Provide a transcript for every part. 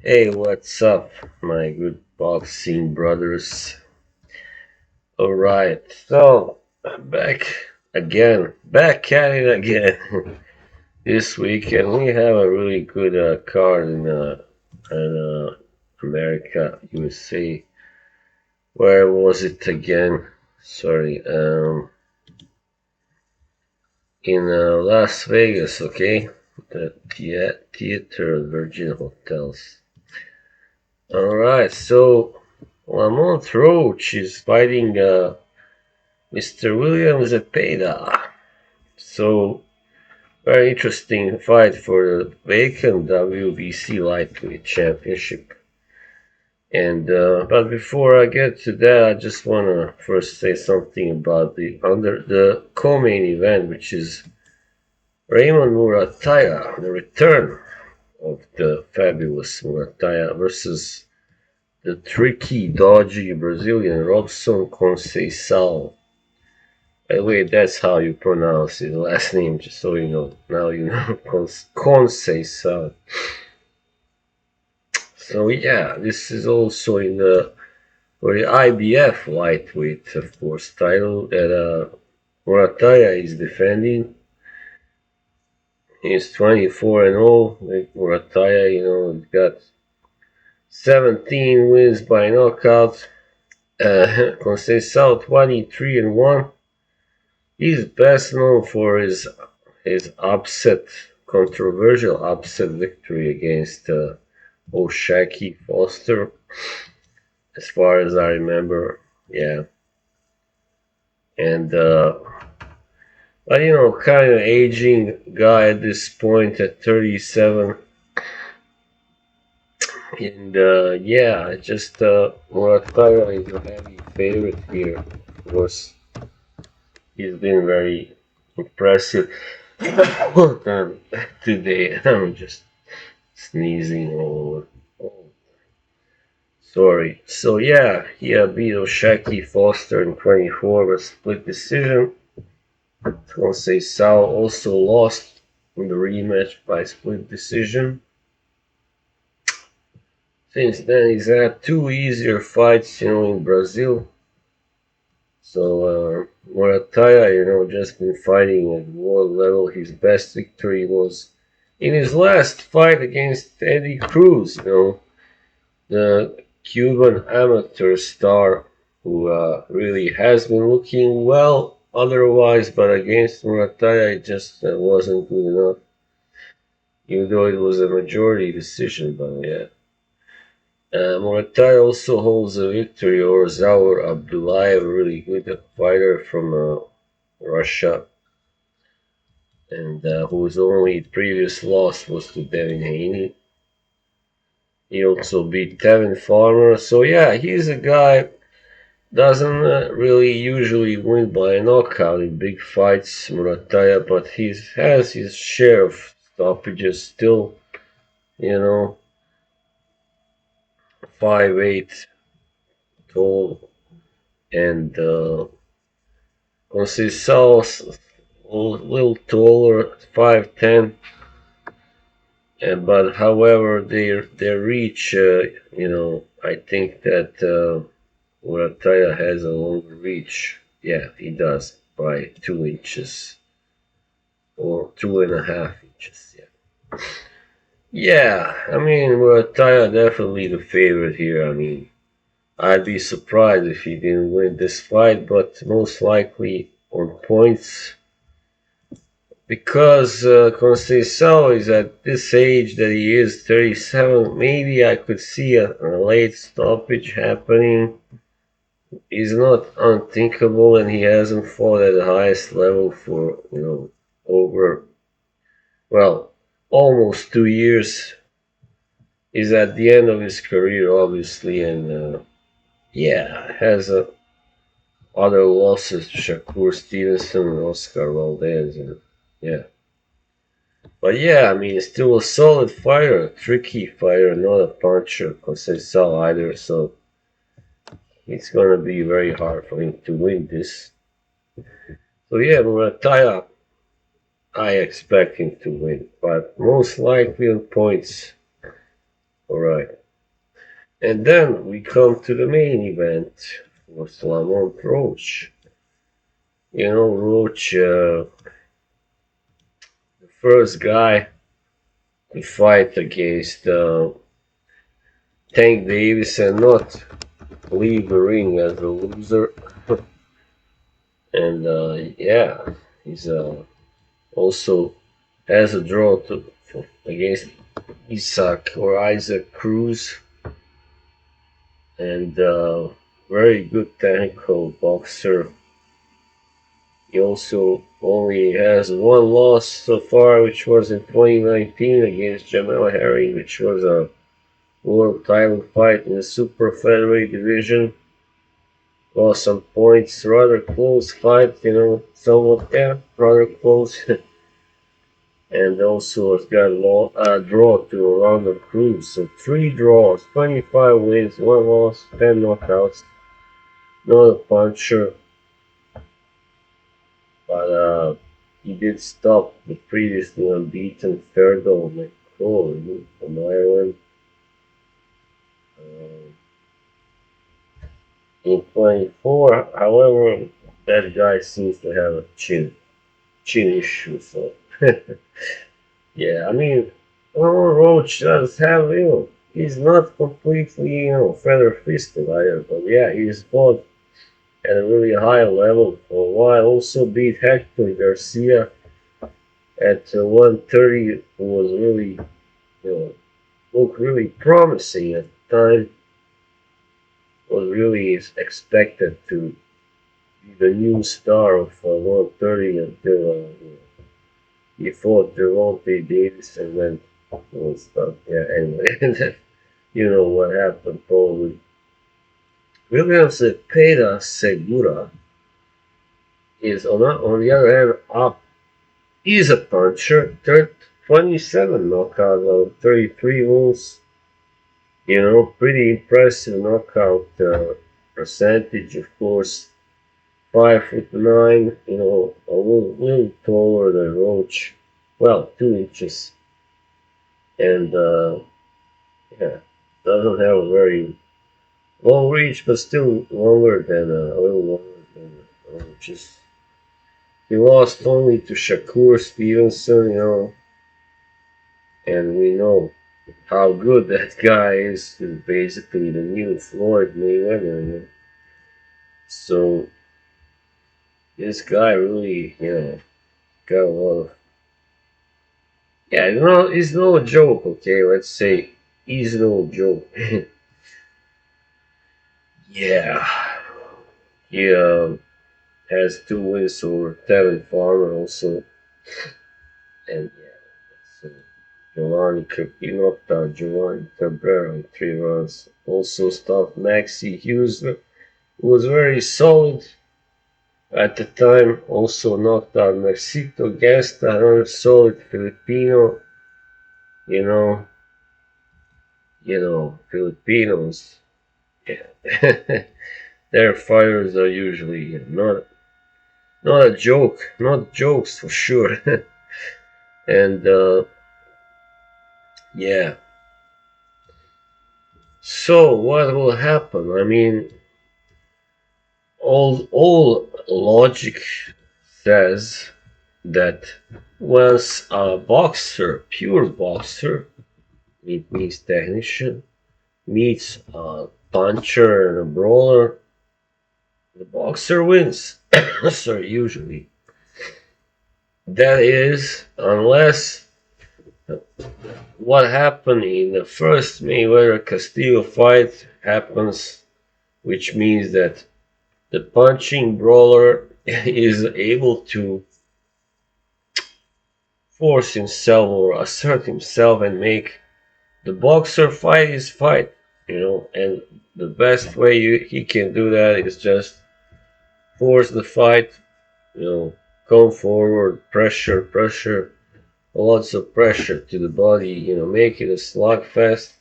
Hey, what's up, my good boxing brothers? Alright, so back back at it again this week, and we have a really good card in America, USA. Where was it again? Sorry, in Las Vegas, okay? The Theater Virgin Hotels. Alright, so Lamont Roach is fighting Mr. William Zepeda. So, very interesting fight for the vacant WBC lightweight championship. And but before I get to that, I just want to first say something about the co-main event, which is Raymond Muratalla, the return of the fabulous Muratalla versus the tricky, dodgy Brazilian Robson Conceicao. By the way, that's how you pronounce his last name, just so you know. Now you know Conceicao. So yeah, this is also in the for the IBF lightweight, of course, title that Muratalla is defending. He's 24 and 0. Like Muratalla, got 17 wins by knockout. Conceicao 23 and 1. He's best known for his controversial upset victory against Oshaki Foster, as far as I remember. Yeah, and but kind of aging guy at this point at 37, and yeah, just Muratalla is a heavy favorite here. Of course, he's been very impressive. Today, I'm just sneezing all over. Oh, sorry. So yeah, he beat Oshaki Foster in 24 with split decision. Conceicao also lost in the rematch by split decision. Since then, he's had two easier fights, in Brazil. So Muratalla, just been fighting at world level. His best victory was in his last fight against Eddie Cruz, the Cuban amateur star who really has been looking well otherwise, but against Muratalla it just wasn't good enough, even though it was a majority decision. But yeah, Muratalla also holds a victory over Zaur Abdullayev, a really good fighter from Russia, and whose only previous loss was to Devin Haney. He also beat Tevin Farmer. So yeah, he's a guy doesn't really usually win by a knockout in big fights, Muratalla, but he has his share of stoppages still, you know, 5'8" tall, and Conceicao a little taller, 5'10", and but however their reach, I think that Muratalla has a longer reach. Yeah, he does by 2 inches or 2.5 inches. Yeah. Yeah, I mean, Muratalla definitely the favorite here. I mean, I'd be surprised if he didn't win this fight, but most likely on points because Conceicao is at this age that he is 37. Maybe I could see a late stoppage happening. He's not unthinkable, and he hasn't fought at the highest level for over well almost 2 years. He's at the end of his career, obviously, and yeah, has other losses to Shakur Stevenson and Oscar Valdez, and yeah. But yeah, I mean, he's still a solid fighter, a tricky fighter, not a puncher, Conceicao either. So it's gonna be very hard for him to win this. So yeah, Muratalla, I expect him to win, but most likely on points. Alright. And then we come to the main event for Roach. Roach, the first guy to fight against Tank Davis and not leave the ring as a loser. And yeah, he's also has a draw against Isaac Cruz, and very good technical boxer. He also only has one loss so far, which was in 2019 against Jamal Herring, which was a world title fight in the super featherweight division. Lost some points, rather close fight, somewhat, yeah, rather close. And also has got a draw to Orlando Cruz. So 3 draws, 25 wins, 1 loss, 10 knockouts. Not a puncher, but he did stop the previously unbeaten Fergal McCall from Ireland uh, in 24. However, that guy seems to have a chin issue. So yeah, I mean, Roach does have, he's not completely, feather fisted either, but yeah, he's fought at a really high level for a while. Also beat Hector Garcia at 130, who was really, looked really promising at the time. Was really expected to be the new star of 130 until he fought Devontae Davis and then stuff. Yeah, anyway, you know what happened probably. William Zepeda Segura is on the other hand up. He's a puncher, 27 knockouts out of 33 moves. Pretty impressive knockout percentage, of course. 5'9", a little taller than Roach. Well, 2 inches. And yeah, doesn't have a very long reach, but still longer than a little longer than Roach's. He lost only to Shakur Stevenson, and we know how good that guy is. He's basically the new Floyd Mayweather. So this guy really, got a lot of. Yeah, he's no joke. Okay, let's say he's no joke. Yeah, he has 2 wins over Tevin Farmer also, and yeah, so he knocked out Giovanni Cabrera in 3 rounds. Also stopped Maxi Hughes, who was very solid at the time. Also knocked out Maxito Gesta, another solid Filipino. You know, Filipinos. Yeah. Their fighters are usually not a joke, not jokes for sure. And yeah. So what will happen? I mean, all logic says that once a boxer, pure boxer, it means technician, meets a puncher and a brawler, the boxer wins. Sorry, usually. That is, unless what happened in the first Mayweather Castillo fight happens, which means that the punching brawler is able to force himself or assert himself and make the boxer fight his fight, and the best way he can do that is just force the fight, come forward, pressure, lots of pressure to the body, make it a slugfest,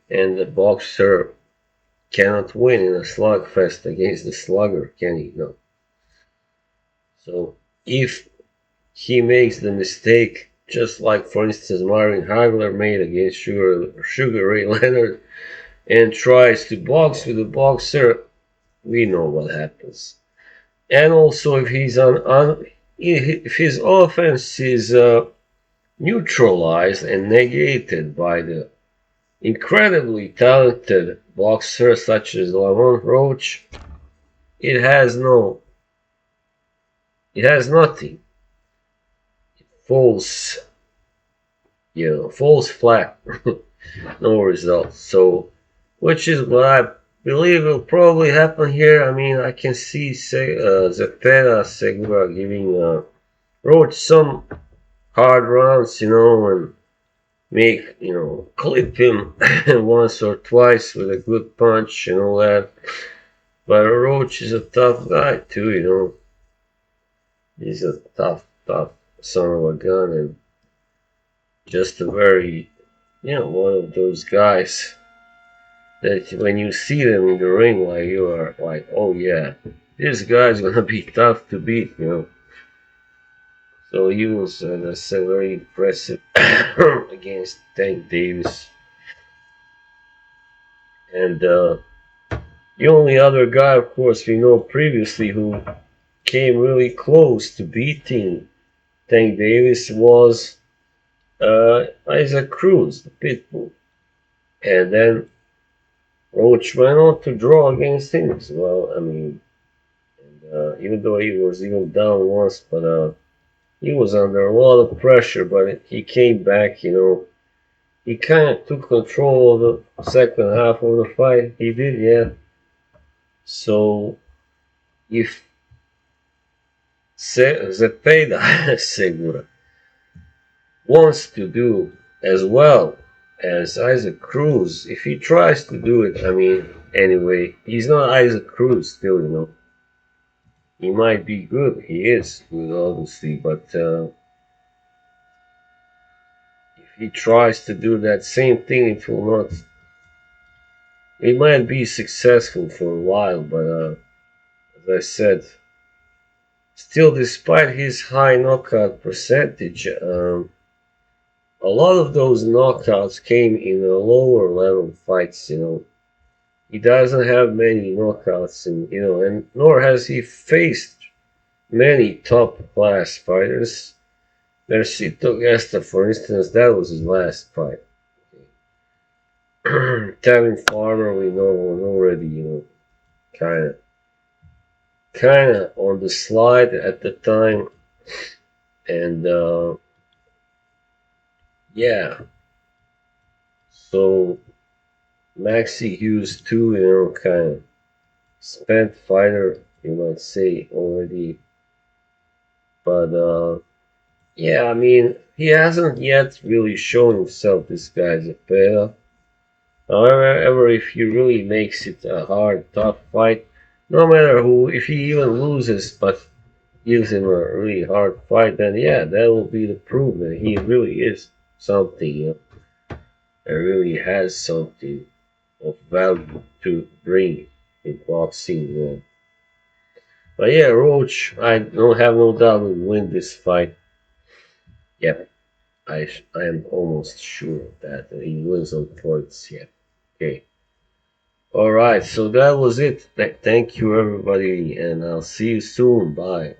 and the boxer cannot win in a slugfest against the slugger, can he? No. So if he makes the mistake just like for instance Marvin Hagler made against Sugar Ray Leonard, and tries to box with a boxer, we know what happens. And also, if if his offense is neutralized and negated by the incredibly talented boxer such as Lamont Roach, it has no, it has nothing. It falls, falls flat, no results. So, which is what I believe will probably happen here. I mean, I can see Zepeda Segura giving Roach some hard rounds, and make, clip him once or twice with a good punch and all that. But Roach is a tough guy too, He's a tough son of a gun, and just a very, one of those guys that when you see them in the ring, like you are like, oh yeah, this guy's gonna be tough to beat. So he was, as I said, very impressive against Tank Davis. And the only other guy, of course, we know previously who came really close to beating Tank Davis was Isaac Cruz, the Pitbull. And then Roach went on to draw against him as well. I mean, even though he was even down once, but he was under a lot of pressure, but he came back. He kind of took control of the second half of the fight. He did, yeah. So if Zepeda Segura wants to do as well as Isaac Cruz, if he tries to do it, I mean, anyway, he's not Isaac Cruz still. He might be good. He is good, obviously, but if he tries to do that same thing, it will not. It might be successful for a while, but as I said, still, despite his high knockout percentage, a lot of those knockouts came in a lower level fights. He doesn't have many knockouts, and nor has he faced many top class fighters. Mercito Gesta, for instance, that was his last fight. Tevin Farmer, we know, was already, kind of on the slide at the time, and yeah. So Maxie Hughes too, kind of spent fighter, you might say already, but yeah, I mean, he hasn't yet really shown himself, this guy Zepeda. However, if he really makes it a hard, tough fight, no matter who, if he even loses, but gives him a really hard fight, then yeah, that will be the proof that he really is something, that really has something of value to bring in boxing. But yeah, Roach, I don't have no doubt will win this fight. Yeah, I am almost sure of that. He wins on points. Yeah. Okay. All right. So that was it. Thank you, everybody, and I'll see you soon. Bye.